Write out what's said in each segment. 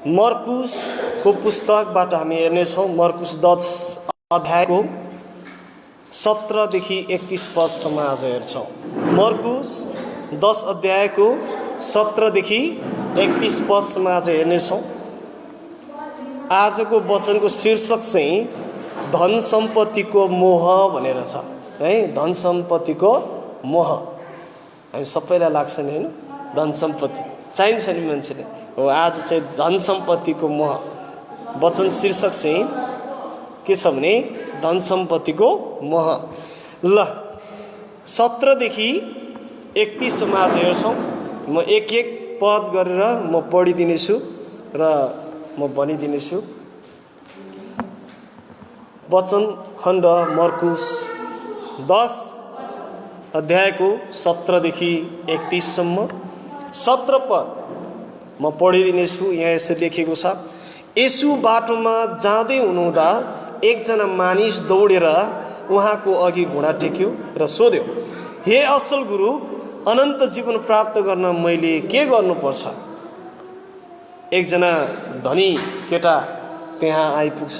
मर्कुसको पुस्तकबाट हामी हेर्नेछौँ। मर्कुस 10 अध्यायको 17 देखि 31 पदसम्म आज हेर्छौँ। मर्कुस 10 अध्यायको 17 देखि 31 पदसम्म आज हेर्नेछौँ। आजको वचनको शीर्षक चाहिँ धन सम्पत्तिको मोह भनेर छ है। धन सम्पत्तिको मोह हामी सबैलाई लाग्छ नि हैन, धन सम्पत्ति चाहिन्छ नि मान्छेले। हो, आज चाहिँ धन सम्पत्तिको मोह। वचन शीर्षक चाहिँ के छ भने धन सम्पत्तिको मोह। ल 17 देखि 31 सम्म आज हेर्छौँ। म एक एक पद गरेर म पढिदिनेछु र म भनिदिनेछु। वचन खण्ड मर्कुस 10 अध्यायको 17 देखि 31 सम्म 17 पद म पढिदिनेछु। यहाँ यसरी लेखेको छ, येशू बाटोमा जाँदै हुनुहुँदा एकजना मानिस दौडेर उहाँको अघि घुँडा टेक्यो र सोध्यो, हे असल गुरु, अनन्त जीवन प्राप्त गर्न मैले के गर्नुपर्छ? एकजना धनी केटा त्यहाँ आइपुग्छ,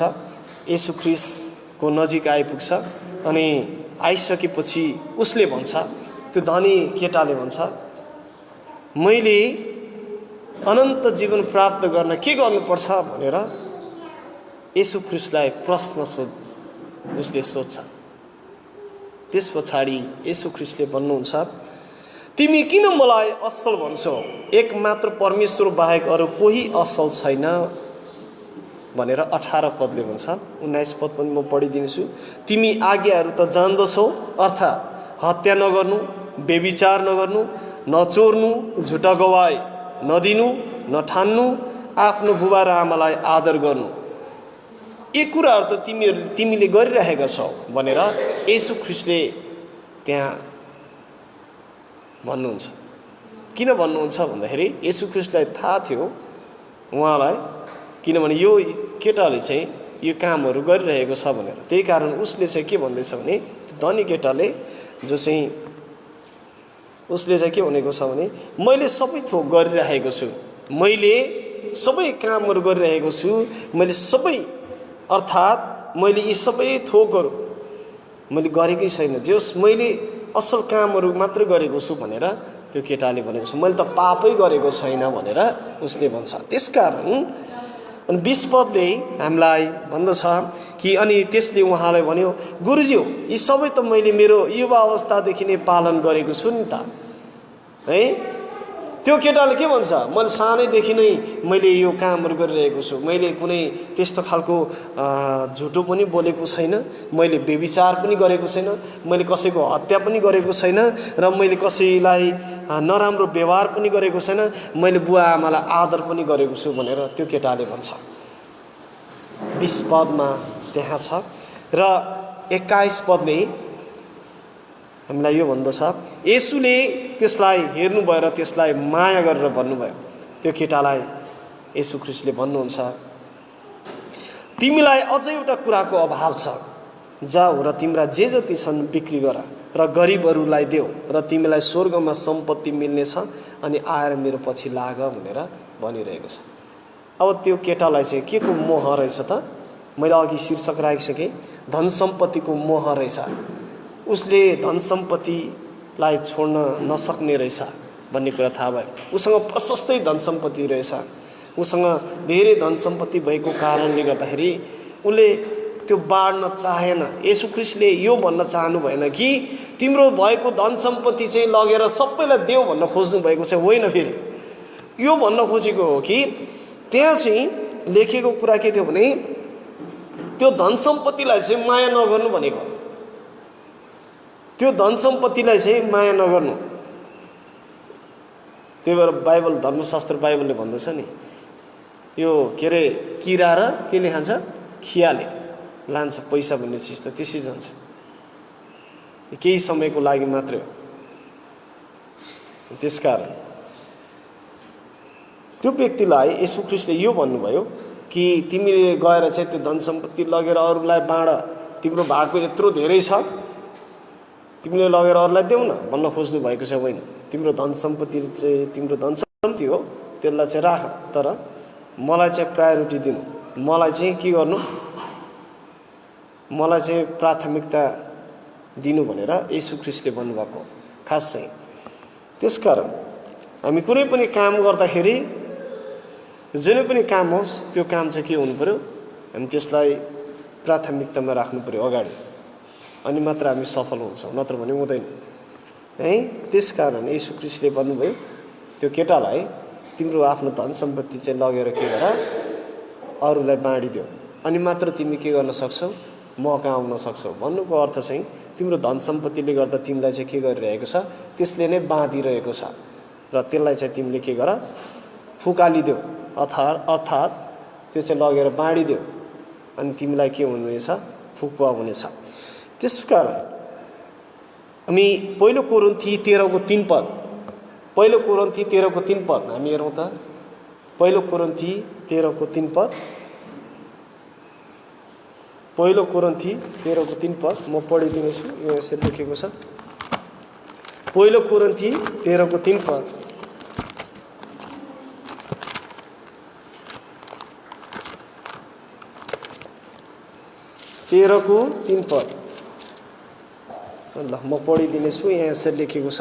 येशू ख्रीष्टको नजिक आइपुग्छ। अनि आइसकेपछि उसले भन्छ, त्यो धनी केटाले भन्छ, मैले अनन्त जीवन प्राप्त गर्न के गर्नुपर्छ भनेर येशू ख्रीष्टलाई प्रश्न उसले सोध्छ। त्यस पछाडि येशू ख्रीष्टले भन्नुहुन्छ, तिमी किन मलाई असल भन्छौ? एक मात्र परमेश्वर बाहेक अरू कोही असल छैन भनेर 18 पदले भन्छ। 19 पद पनि म पढिदिन्छु। तिमी आज्ञाहरू त जान्दछौ, अर्थात् हत्या नगर्नु, व्यभिचार नगर्नु, नचोर्नु, झुटा गवाई नदिनु, नठान्नु, आफ्नो बुबा र आमालाई आदर गर्नु, यी कुराहरू त तिमीले गरिरहेका छौ भनेर येशू ख्रीष्टले त्यहाँ भन्नुहुन्छ। किन भन्नुहुन्छ भन्दाखेरि येशू ख्रीष्टलाई थाहा थियो उहाँलाई, किनभने यो केटाले चाहिँ यो कामहरू गरिरहेको छ भनेर। त्यही कारण उसले चाहिँ के भन्दैछ भने, धनी केटाले जो चाहिँ उसले चाहिँ के भनेको छ भने, मैले सबै थोक गरिरहेको छु, मैले सबै कामहरू गरिरहेको छु, मैले सबै अर्थात् मैले यी सबै थोकहरू मैले गरेकै छैन, जस मैले असल कामहरू मात्र गरेको छु भनेर त्यो केटाले भनेको छ। मैले त पापै गरेको छैन भनेर उसले भन्छ। त्यसकारण अनि 20 पदले हामीलाई भन्दछ कि अनि त्यसले उहाँलाई भन्यो, गुरुज्यू, यी सबै त मैले मेरो युवा अवस्थादेखि नै पालन गरेको छु नि त है। त्यो केटाले के भन्छ, मैले सानैदेखि नै मैले यो कामहरू गरिरहेको छु, मैले कुनै त्यस्तो खालको झुटो पनि बोलेको छैन, मैले व्यभिचार पनि गरेको छैन, मैले कसैको हत्या पनि गरेको छैन, र मैले कसैलाई नराम्रो व्यवहार पनि गरेको छैन, मैले बुवा आमालाई आदर पनि गरेको छु भनेर त्यो केटाले भन्छ। 20 पदमा त्यहाँ छ। र 21 पदले हामीलाई यो भन्दछ, येशूले त्यसलाई हेर्नुभयो र त्यसलाई माया गरेर भन्नुभयो। त्यो केटालाई येशू ख्रीष्टले भन्नुहुन्छ, तिमीलाई अझै एउटा कुराको अभाव छ, जाऊ र तिम्रा जे जति छन् बिक्री गर र गरिबहरूलाई देऊ र तिमीलाई स्वर्गमा सम्पत्ति मिल्नेछ, अनि आएर मेरो पछि लाग भनेर भनिरहेको छ। अब त्यो केटालाई चाहिँ के को मोह रहेछ त? मैले अघि शीर्षक राखिसकेँ, धन सम्पत्तिको मोह रहेछ। उसले धन सम्पत्तिलाई छोड्न नसक्ने रहेछ भन्ने कुरा थाहा भयो। उसँग प्रशस्तै धन सम्पत्ति रहेछ, उसँग धेरै धन सम्पत्ति भएको कारणले गर्दाखेरि उसले त्यो बाँड्न चाहेन। येशू ख्रीष्टले यो भन्न चाहनु भएन कि तिम्रो भएको धन सम्पत्ति चाहिँ लगेर सबैलाई देऊ भन्न खोज्नु भएको चाहिँ होइन। फेरि यो भन्न खोजेको हो कि त्यहाँ चाहिँ लेखेको कुरा के थियो भने, त्यो धन सम्पत्तिलाई चाहिँ माया नगर्नु भनेको। त्यो धन सम्पत्तिलाई चाहिँ माया नगर्नु। त्यही भएर बाइबल, धर्मशास्त्र बाइबलले भन्दछ नि, यो के अरे किरा र केले खान्छ, खियाले लान्छ पैसा भन्ने चिज त त्यसै जान्छ, केही समयको लागि मात्रै हो। त्यसकारण त्यो व्यक्तिलाई येशू ख्रीष्टले यो भन्नुभयो कि तिमीले गएर चाहिँ त्यो धन सम्पत्ति लगेर अरूलाई बाँड, तिम्रो भएको यत्रो धेरै छ, तिमीले लगेर अरूलाई देऊ न भन्न खोज्नु भएको छ होइन। तिम्रो धन सम्पत्ति चाहिँ तिम्रो धन सम्पत्ति हो, त्यसलाई चाहिँ राख, तर मलाई चाहिँ प्रायोरिटी दिनु, मलाई चाहिँ के गर्नु, मलाई चाहिँ प्राथमिकता दिनु भनेर येशू ख्रीष्टले भन्नुभएको खास चाहिँ। त्यसकारण हामी कुनै पनि काम गर्दाखेरि जुनै पनि काम होस् त्यो काम चाहिँ के हुनु पर्यो, हामी त्यसलाई प्राथमिकतामा राख्नु पर्यो अगाडि, अनि मात्र हामी सफल हुन्छौँ, नत्र भने हुँदैन है। त्यसकारण येशू ख्रीष्टले भन्नुभयो त्यो केटालाई तिम्रो आफ्नो धन सम्पत्ति चाहिँ लगेर के गर, अरूलाई बाँडिदेऊ, अनि मात्र तिमी के गर्न सक्छौ, म कहाँ आउन सक्छौ। भन्नुको अर्थ चाहिँ तिम्रो धन सम्पत्तिले गर्दा तिमीलाई चाहिँ के गरिरहेको छ, त्यसले नै बाँधिरहेको छ र त्यसलाई चाहिँ तिमीले के गर, फुकालिदेऊ, अर्थात् त्यो चाहिँ लगेर बाँडिदेऊ, अनि तिमीलाई के हुनेछ, फुकुवा हुनेछ। त्यसकारण हामी पहिलो कोरिन्थी 13:3 पद, पहिलो कोरिन्थी 13:3 पद हामी हेरौँ त। पहिलो कोरिन्थी 13:3 पद, पहिलो कोरिन्थी 13:3 पद म पढिदिनेछु। यहाँ यसरी लेखेको छ, पहिलो कोरिन्थी 13:3 पद। ल म पढिदिनेछु। यहाँ यसरी लेखेको छ,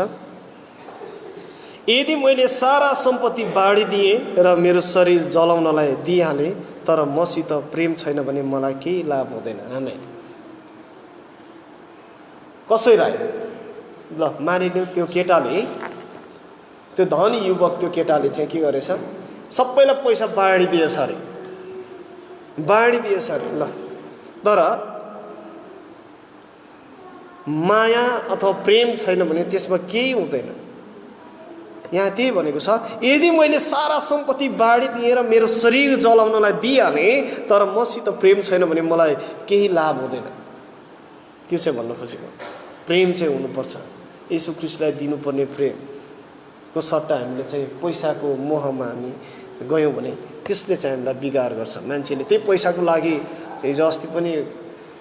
यदि मैले सारा सम्पत्ति बाँडिदिएँ र मेरो शरीर जलाउनलाई दिइहालेँ तर मसित प्रेम छैन भने मलाई केही लाभ हुँदैन। आमेन। कसैलाई ल मानिलिउँ त्यो केटाले, त्यो धनी युवक त्यो केटाले चाहिँ के गरेछ, सबैलाई पैसा बाँडिदिएछ अरे, बाँडिदिएछ अरे। ल तर माया अथवा प्रेम छैन भने त्यसमा केही हुँदैन। यहाँ त्यही भनेको छ, यदि मैले सारा सम्पत्ति बाँडिदिएँ र मेरो शरीर जलाउनलाई दिइहालेँ तर मसित प्रेम छैन भने मलाई केही लाभ हुँदैन। त्यो चाहिँ भन्न खोजेको प्रेम चाहिँ हुनुपर्छ। येशू ख्रीष्टलाई दिनुपर्ने प्रेमको सट्टा हामीले चाहिँ पैसाको मोहमा हामी गयौँ भने त्यसले चाहिँ हामीलाई बिगार गर्छ। मान्छेले त्यही पैसाको लागि हिजो अस्ति पनि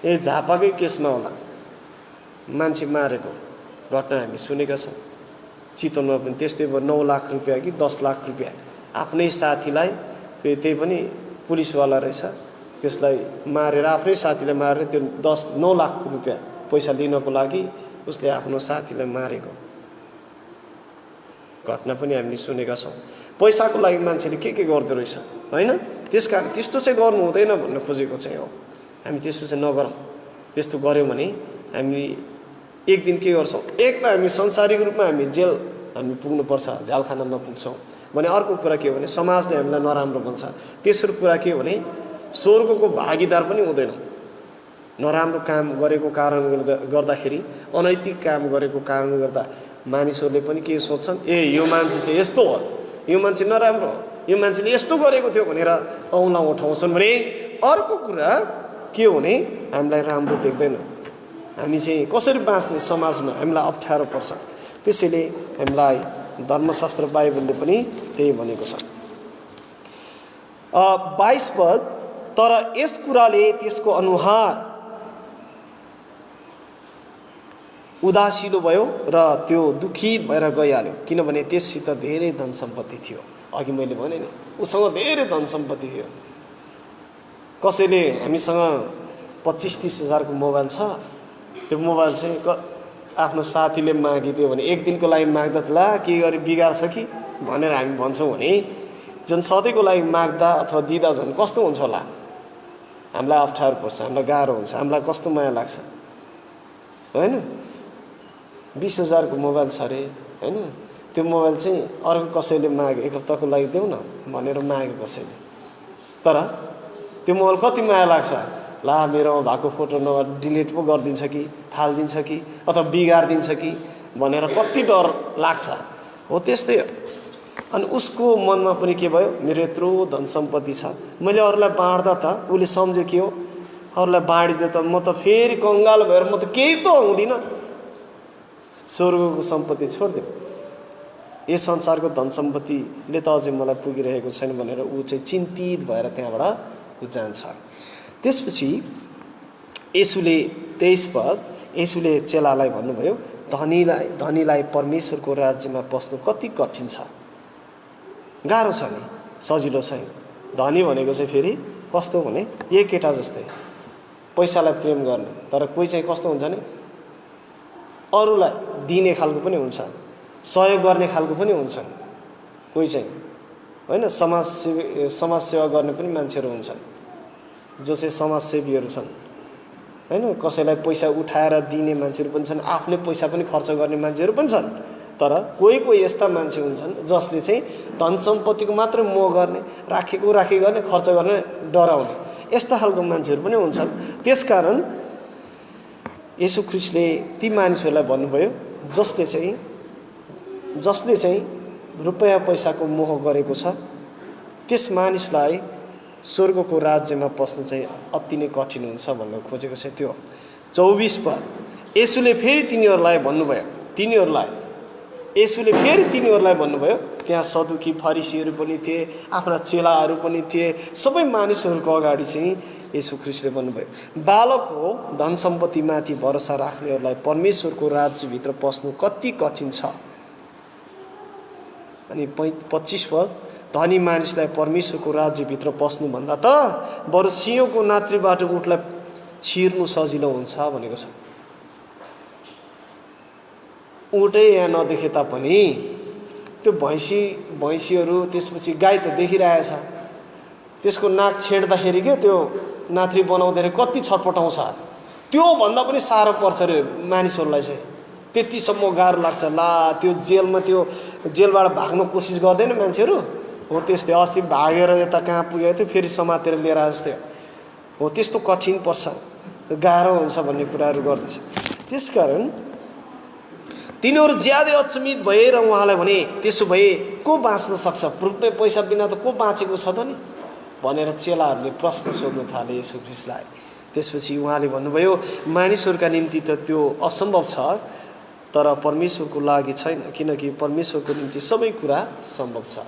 यही झापाकै केसमा होला मान्छे मारेको घटना हामी सुनेका छौँ। चितवनमा पनि त्यस्तै भयो, 9 लाख रुपियाँ कि 10 लाख रुपियाँ आफ्नै साथीलाई, त्यही पनि पुलिसवाला रहेछ, त्यसलाई मारेर आफ्नै साथीलाई मारेर त्यो 9 लाख रुपियाँ पैसा लिनको लागि उसले आफ्नो साथीलाई मारेको घटना पनि हामीले सुनेका छौँ। पैसाको लागि मान्छेले के गर्दो रहेछ होइन। त्यसकारण त्यस्तो चाहिँ गर्नु हुँदैन भन्न खोजेको चाहिँ हो। हामी त्यस्तो चाहिँ नगरौँ। त्यस्तो गऱ्यौँ भने हामी एक दिन के गर्छौँ, एक त हामी संसारिक रूपमा हामी जेल हामी पुग्नुपर्छ, झ्यालखानामा पुग्छौँ भने। अर्को कुरा के हो भने समाजले हामीलाई नराम्रो भन्छ। तेस्रो कुरा के हो भने स्वर्गको भागीदार पनि हुँदैनौँ। नराम्रो काम गरेको कारण गर्दाखेरि, अनैतिक काम गरेको कारण गर्दा मानिसहरूले पनि के सोच्छन्, ए यो मान्छे चाहिँ यस्तो हो, यो मान्छे नराम्रो हो, यो मान्छेले यस्तो गरेको थियो भनेर औँला उठाउँछन्। भने अर्को कुरा के हो भने हामीलाई राम्रो देख्दैन। हामी चाहिँ कसरी बाँच्ने समाजमा हामीलाई अप्ठ्यारो पर्छ। त्यसैले हामीलाई धर्मशास्त्र बाइबलले पनि त्यही भनेको छ। 22 पद, तर यस कुराले त्यसको अनुहार उदासिलो भयो र त्यो दुखित भएर गइहाल्यो, किनभने त्यससित धेरै धन सम्पत्ति थियो। अघि मैले भने नि उसँग धेरै धन सम्पत्ति थियो। कसैले हामीसँग 25-30 हजारको मोबाइल छ, त्यो मोबाइल चाहिँ आफ्नो साथीले मागिदियो भने एक दिनको लागि माग्दा त ला के गरी बिगार्छ कि भनेर हामी भन्छौँ भने झन् सधैँको लागि माग्दा अथवा दिँदा झन् कस्तो हुन्छ होला। हामीलाई अप्ठ्यारो पर्छ, हामीलाई गाह्रो हुन्छ, हामीलाई कस्तो माया लाग्छ होइन। 20 हजारको मोबाइल छ अरे होइन, त्यो मोबाइल चाहिँ अर्को कसैले माग्यो, एक हप्ताको लागि देऊ न भनेर माग्यो कसैले, तर त्यो मोबाइल कति माया लाग्छ। ला मेरोमा भएको फोटो डिलिट पो गरिदिन्छ कि, फालिदिन्छ कि, अथवा बिगारिदिन्छ कि भनेर कति डर लाग्छ। हो त्यस्तै हो। अनि उसको मनमा पनि के भयो, मेरो यत्रो धन सम्पत्ति छ, मैले अरूलाई बाँड्दा त उसले सम्झ्यो के हो, अरूलाई बाँडिदियो त म त फेरि कङ्गाल भएर म त केही त हुँदिनँ, स्वर्गको सम्पत्ति छोडिदियो, यस संसारको धन सम्पत्तिले त अझै मलाई पुगिरहेको छैन भनेर ऊ चाहिँ चिन्तित भएर त्यहाँबाट ऊ जान्छ। त्यसपछि येशूले 23 पद, येशूले चेलालाई भन्नुभयो, धनीलाई परमेश्वरको राज्यमा पस्नु कति कठिन छ, गाह्रो छ नि, सजिलो छैन धनी भनेको चाहिँ फेरि कस्तो भने यही केटा जस्तै पैसालाई प्रेम गर्ने, तर कोही चाहिँ कस्तो हुन्छ भने अरूलाई दिने खालको पनि हुन्छ, सहयोग गर्ने खालको पनि हुन्छ, कोही चाहिँ होइन समाज सेवा गर्ने पनि मान्छेहरू हुन्छन् जो चाहिँ समाजसेवीहरू छन् होइन। कसैलाई पैसा उठाएर दिने मान्छेहरू पनि छन्, आफूले पैसा पनि खर्च गर्ने मान्छेहरू पनि छन्। तर कोही कोही यस्ता मान्छे हुन्छन् जसले चाहिँ धन सम्पत्तिको मात्रै मोह गर्ने, राखेको गर्ने, खर्च गर्ने डराउने, यस्ता खालको मान्छेहरू पनि हुन्छन्। त्यसकारण येशू ख्रीष्टले ती मानिसहरूलाई भन्नुभयो जसले चाहिँ रुपैयाँ पैसाको मोह गरेको छ त्यस मानिसलाई स्वर्गको राज्यमा पस्नु चाहिँ अति नै कठिन हुन्छ भन्नु खोजेको छ। त्यो 24 पद येशूले फेरि तिनीहरूलाई भन्नुभयो, त्यहाँ सदुकी फरिसीहरू पनि थिए, आफ्ना चेलाहरू पनि थिए, सबै मानिसहरूको अगाडि चाहिँ येशू ख्रीष्टले भन्नुभयो, बालक हो धन सम्पत्तिमाथि भरोसा राख्नेहरूलाई परमेश्वरको राज्यभित्र पस्नु कति कठिन छ। अनि 25 पद धनी मानिसलाई परमेश्वरको राज्यभित्र पस्नुभन्दा त बरु सिंहको नात्रीबाट उठलाई छिर्नु सजिलो हुन्छ भनेको छ। उठै यहाँ नदेखे तापनि त्यो भैँसीहरू त्यसपछि गाई त देखिरहेछ, त्यसको नाक छेड्दाखेरि के त्यो नात्री बनाउँदाखेरि कति छटपटाउँछ, त्यो भन्दा पनि साह्रो पर्छ रे मानिसहरूलाई चाहिँ। त्यतिसम्म गाह्रो लाग्छ। ला त्यो जेलबाट भाग्न कोसिस गर्दैन मान्छेहरू हो, त्यस्तै अस्ति भागेर यता कहाँ पुगेको थियो फेरि समातेर लिएर जस्तै हो, त्यस्तो कठिन पर्छ, गाह्रो हुन्छ भन्ने कुराहरू गर्दैछ। त्यसकारण तिनीहरू ज्यादै अचम्मित भए र उहाँलाई भने, त्यसो भए को बाँच्न सक्छ, रुपैयाँ पैसा बिना त को बाँचेको छ त नि भनेर चेलाहरूले प्रश्न सोध्न थाले येशू ख्रीष्टलाई। त्यसपछि उहाँले भन्नुभयो, मानिसहरूका निम्ति त त्यो असम्भव छ तर परमेश्वरको लागि छैन, किनकि परमेश्वरको निम्ति सबै कुरा सम्भव छ।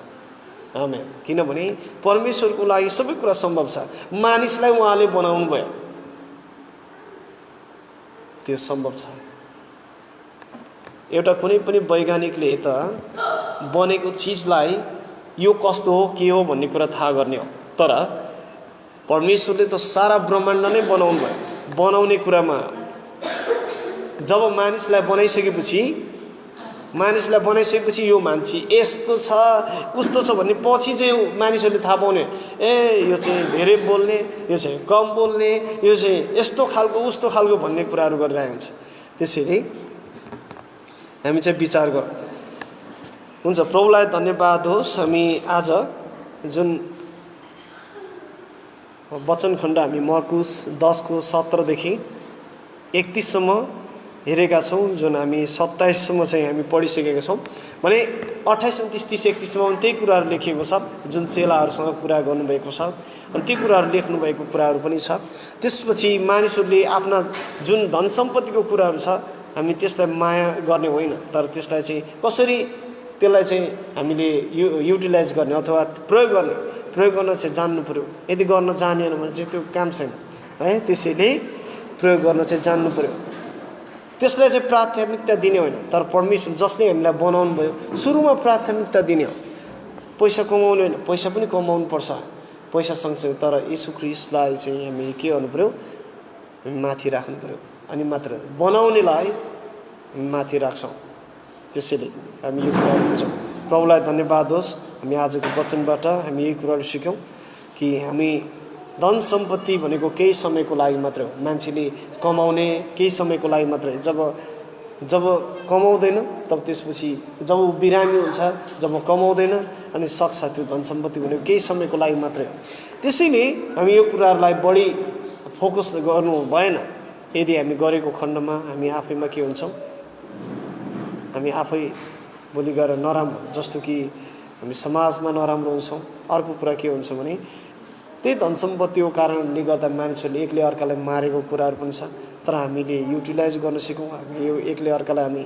आमेन। किनभने परमेश्वरको लागि सबै कुरा सम्भव छ। मानिसलाई उहाँले बनाउनु भयो, त्यो सम्भव छ। एउटा कुनै पनि वैज्ञानिकले त बनेको चिजलाई यो कस्तो हो के हो भन्ने कुरा थाहा गर्ने हो, तर परमेश्वरले त सारा ब्रह्माण्ड नै बनाउनु भयो। बनाउने कुरामा जब मानिसलाई बनाइसकेपछि यो मान्छे यस्तो छ उस्तो छ भन्ने पछि चाहिँ मानिसहरूले थाहा पाउने, यो चाहिँ धेरै बोल्ने, यो चाहिँ कम बोल्ने, यो चाहिँ यस्तो खालको उस्तो खालको भन्ने कुराहरू गरिरहेको हुन्छ। त्यसैले हामी चाहिँ विचार गरौँ। हुन्छ, प्रभुलाई धन्यवाद होस्। हामी आज जुन वचनखण्ड हामी मर्कुस 10:17 देखि 31 सम्म हेरेका छौँ, जुन हामी 27 सम्म चाहिँ हामी पढिसकेका छौँ। भने 28, 29, 30, 31 सम्म त्यही कुराहरू लेखिएको छ जुन चेलाहरूसँग कुरा गर्नुभएको छ, अनि ती कुराहरू लेख्नुभएको कुराहरू पनि छ। त्यसपछि मानिसहरूले आफ्ना जुन धन सम्पत्तिको कुराहरू छ हामी त्यसलाई माया गर्ने होइन, तर त्यसलाई चाहिँ कसरी त्यसलाई चाहिँ हामीले युटिलाइज गर्ने अथवा प्रयोग गर्न चाहिँ जान्नु पर्यो। यदि गर्न जानेन भने चाहिँ त्यो काम छैन है। त्यसैले प्रयोग गर्न चाहिँ जान्नु पर्यो। त्यसलाई चाहिँ प्राथमिकता दिने होइन, तर परमेश्वर जसले हामीलाई बनाउनु भयो सुरुमा प्राथमिकता दिने हो। पैसा कमाउने होइन, पैसा पनि कमाउनु पर्छ पैसा सँगसँगै, तर येशू ख्रीष्टलाई चाहिँ हामी के गर्नु पर्यो, हामी माथि राख्नु पर्यो। अनि मात्र बनाउनेलाई माथि राख्छौँ। त्यसैले हामी यो कुराहरू बुझौँ। प्रभुलाई धन्यवाद होस्। हामी आजको वचनबाट हामी यही कुराहरू सिक्यौँ कि हामी धन सम्पत्ति भनेको केही समयको लागि मात्र हो। मान्छेले कमाउने केही समयको लागि मात्रै, जब कमाउँदैन तब त्यसपछि जब ऊ बिरामी हुन्छ, जब कमाउँदैन अनि सक्छ, त्यो धन सम्पत्ति भनेको केही समयको लागि मात्रै हो। त्यसैले हामी यो कुराहरूलाई बढी फोकस गर्नु भएन। यदि हामी गरेको खण्डमा हामी आफैमा के हुन्छौँ, हामी आफै भोलि गएर नराम्रो, जस्तो कि हामी समाजमा नराम्रो हुन्छौँ। अर्को कुरा के हुन्छ भने त्यही धन सम्पत्तिको कारणले गर्दा मानिसहरूले एकले अर्कालाई मारेको कुराहरू पनि छ, तर हामीले युटिलाइज गर्न सिकौँ। हामी यो एकले अर्कालाई हामी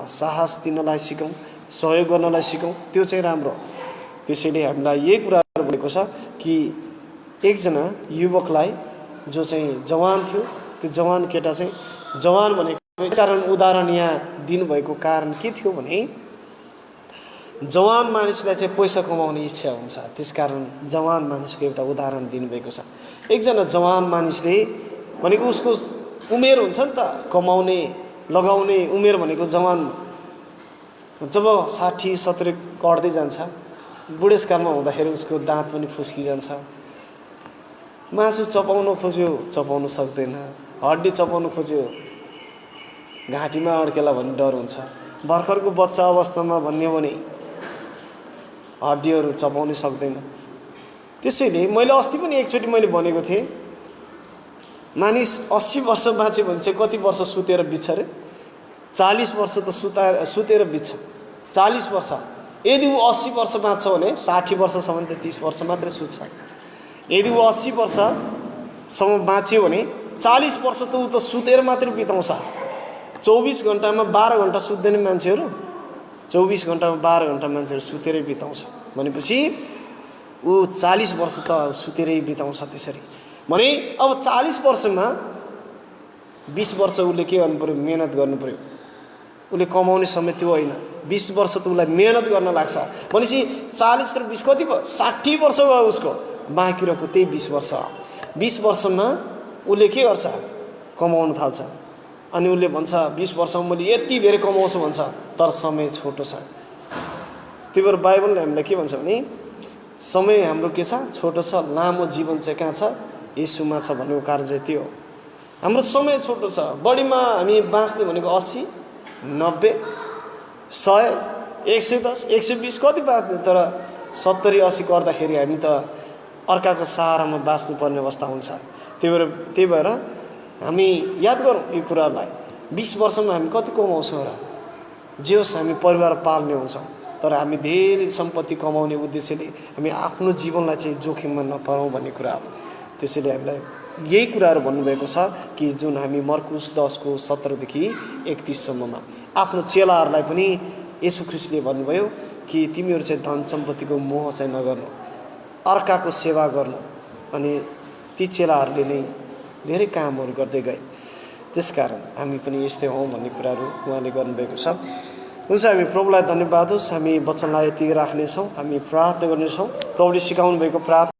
साहस दिनलाई सिकौँ, सहयोग गर्नलाई सिकौँ, त्यो चाहिँ राम्रो। त्यसैले हामीलाई यही कुराहरू भनेको छ कि एकजना युवकलाई जो चाहिँ जवान थियो, त्यो जवान केटा चाहिँ जवान भनेको कारण उदाहरण यहाँ दिनुभएको कारण के थियो भने जवान मानिसलाई चाहिँ पैसा कमाउने इच्छा हुन्छ, त्यसकारण जवान मानिसको एउटा उदाहरण दिनुभएको छ। एकजना जवान मानिसले भनेको उसको उमेर हुन्छ नि त, कमाउने लगाउने उमेर भनेको जवान, जब 60-70 कट्दै जान्छ, बुढेसकालमा हुँदाखेरि उसको दाँत पनि फुस्किजान्छ, मासु चपाउन खोज्यो चपाउन सक्दैन, हड्डी चपाउन खोज्यो घाँटीमा अड्केला भन्ने डर हुन्छ, भर्खरको बच्चा अवस्थामा भन्यो भने हड्डीहरू चपाउन सक्दैन। त्यसैले मैले अस्ति पनि एकचोटि मैले भनेको थिएँ, मानिस 80 वर्ष बाँच्यो भने चाहिँ कति वर्ष सुतेर बित्छ रे? 40 वर्ष त सुतेर बित्छ, 40 वर्ष। यदि ऊ 80 वर्ष बाँच्छ भने 60 वर्षसम्म त 30 वर्ष मात्रै सुत्छ। यदि ऊ 80 वर्षसम्म बाँच्यो भने 40 वर्ष त ऊ त सुतेर मात्रै बिताउँछ। 24 घण्टामा 12 घण्टा सुत्दैन मान्छेहरू, 24 घण्टामा 12 घण्टा मान्छेहरू सुतेरै बिताउँछ भनेपछि ऊ 40 वर्ष त सुतेरै बिताउँछ। त्यसरी भने अब 40 वर्षमा 20 वर्ष उसले के गर्नु पर्यो? मेहनत गर्नु पर्यो। उसले कमाउने समय त्यो होइन, 20 वर्ष त उसलाई मेहनत गर्न लाग्छ भनेपछि 40 र 20 कति भयो? 60 वर्ष भयो उसको। बाँकी रहेको त्यही 20 वर्ष। 20 वर्षमा उसले के गर्छ? कमाउन थाल्छ। अनि उसले भन्छ 20 वर्षमा मैले यति धेरै कमाउँछु भन्छ, तर समय छोटो छ। त्यही भएर बाइबलले हामीलाई के भन्छ भने समय हाम्रो के छ? छोटो छ, लामो जीवन चाहिँ कहाँ छ? येशूमा छ भन्नुको कारण चाहिँ त्यो हो। हाम्रो समय छोटो छ। बढीमा हामी बाँच्ने भनेको 80, 90, 100, 110, 120 कति बाँच्ने, तर 70-80 गर्दाखेरि हामी त अर्काको सहारामा बाँच्नुपर्ने अवस्था हुन्छ। त्यही भएर हामी याद गरौँ यो कुरालाई। 20 वर्षमा हामी कति कमाउँछौँ र? जे होस् हामी परिवार पाल्ने हुन्छौँ, तर हामी धेरै सम्पत्ति कमाउने उद्देश्यले हामी आफ्नो जीवनलाई चाहिँ जोखिममा नपरौँ भन्ने कुरा हो। त्यसैले हामीलाई यही कुराहरू भन्नुभएको छ कि जुन हामी मर्कुस 10को 17देखि 31 सम्ममा आफ्नो चेलाहरूलाई पनि येशू ख्रीष्टले भन्नुभयो कि तिमीहरू चाहिँ धन सम्पत्तिको मोह चाहिँ नगर्नु, अर्काको सेवा गर्नु। अनि ती चेलाहरूले नै धेरै कामहरू गर्दै गए। त्यसकारण हामी पनि यस्तै हौँ भन्ने कुराहरू उहाँले गर्नुभएको छ। हुन्छ, हामी प्रभुलाई धन्यवाद होस्। हामी वचनलाई यति राख्नेछौँ, हामी प्रार्थना गर्नेछौँ। प्रभुले सिकाउनु भएको प्रार्थना